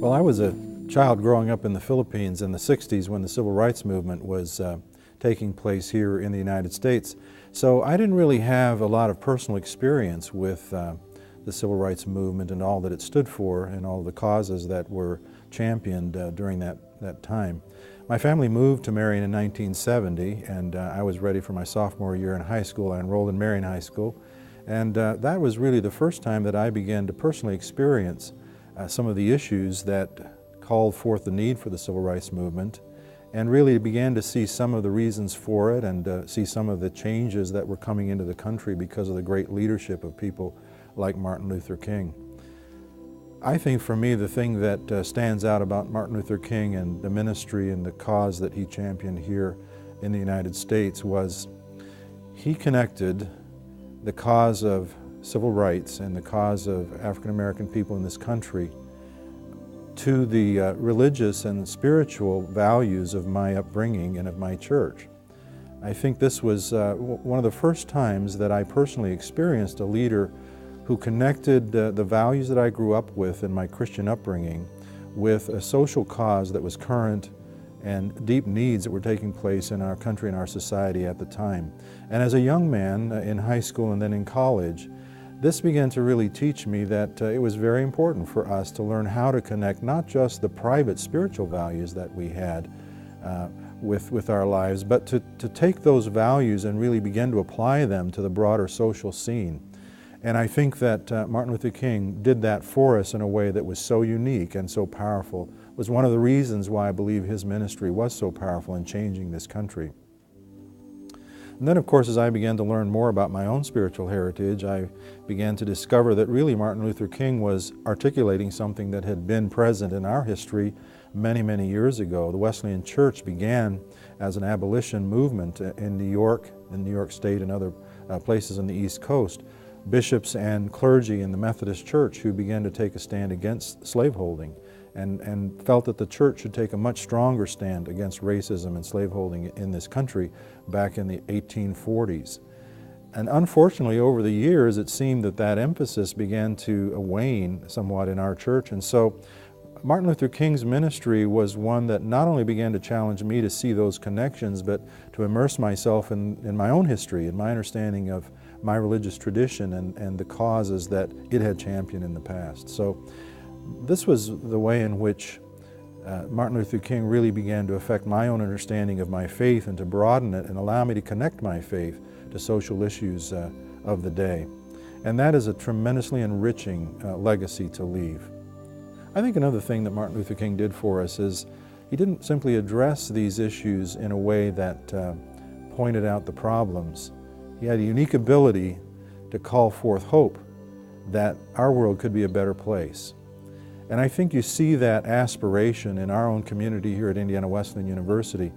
Well, I was a child growing up in the Philippines in the 60s when the Civil Rights Movement was taking place here in the United States. So I didn't really have a lot of personal experience with the Civil Rights Movement and all that it stood for and all the causes that were championed during that time. My family moved to Marion in 1970, and I was ready for my sophomore year in high school. I enrolled in Marion High School, and that was really the first time that I began to personally experience some of the issues that called forth the need for the Civil Rights Movement, and really began to see some of the reasons for it and see some of the changes that were coming into the country because of the great leadership of people like Martin Luther King. I think for me the thing that stands out about Martin Luther King and the ministry and the cause that he championed here in the United States was he connected the cause of civil rights and the cause of African American people in this country to the religious and spiritual values of my upbringing and of my church. I think this was one of the first times that I personally experienced a leader who connected the values that I grew up with in my Christian upbringing with a social cause that was current and deep needs that were taking place in our country and our society at the time. And as a young man in high school and then in college, this began to really teach me that it was very important for us to learn how to connect not just the private spiritual values that we had with our lives, but to take those values and really begin to apply them to the broader social scene. And I think that Martin Luther King did that for us in a way that was so unique and so powerful. It was one of the reasons why I believe his ministry was so powerful in changing this country. And then, of course, as I began to learn more about my own spiritual heritage, I began to discover that really Martin Luther King was articulating something that had been present in our history many, many years ago. The Wesleyan Church began as an abolition movement in New York State, and other places on the East Coast. Bishops and clergy in the Methodist Church who began to take a stand against slaveholding and felt that the church should take a much stronger stand against racism and slaveholding in this country back in the 1840s. And unfortunately, over the years, it seemed that that emphasis began to wane somewhat in our church. And so Martin Luther King's ministry was one that not only began to challenge me to see those connections, but to immerse myself in my own history and my understanding of my religious tradition and the causes that it had championed in the past. So this was the way in which Martin Luther King really began to affect my own understanding of my faith and to broaden it and allow me to connect my faith to social issues of the day. And that is a tremendously enriching legacy to leave. I think another thing that Martin Luther King did for us is he didn't simply address these issues in a way that pointed out the problems. He had a unique ability to call forth hope that our world could be a better place. And I think you see that aspiration in our own community here at Indiana Wesleyan University.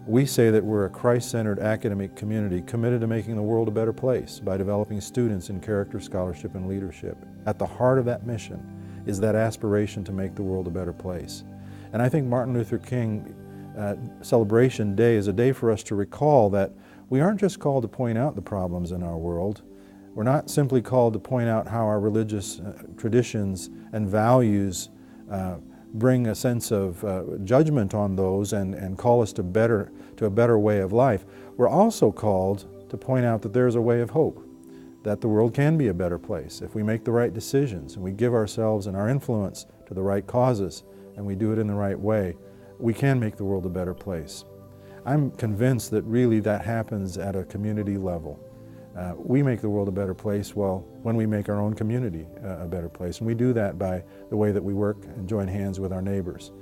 We say that we're a Christ-centered academic community committed to making the world a better place by developing students in character, scholarship, and leadership. At the heart of that mission is that aspiration to make the world a better place. And I think Martin Luther King Celebration Day is a day for us to recall that we aren't just called to point out the problems in our world. We're not simply called to point out how our religious traditions and values bring a sense of judgment on those and call us to a better way of life. We're also called to point out that there's a way of hope, that the world can be a better place if we make the right decisions and we give ourselves and our influence to the right causes and we do it in the right way. We can make the world a better place. I'm convinced that really that happens at a community level. We make the world a better place when we make our own community a better place. And we do that by the way that we work and join hands with our neighbors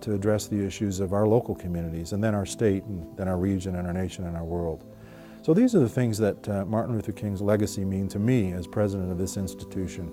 to address the issues of our local communities, and then our state, and then our region, and our nation, and our world. So these are the things that Martin Luther King's legacy mean to me as president of this institution.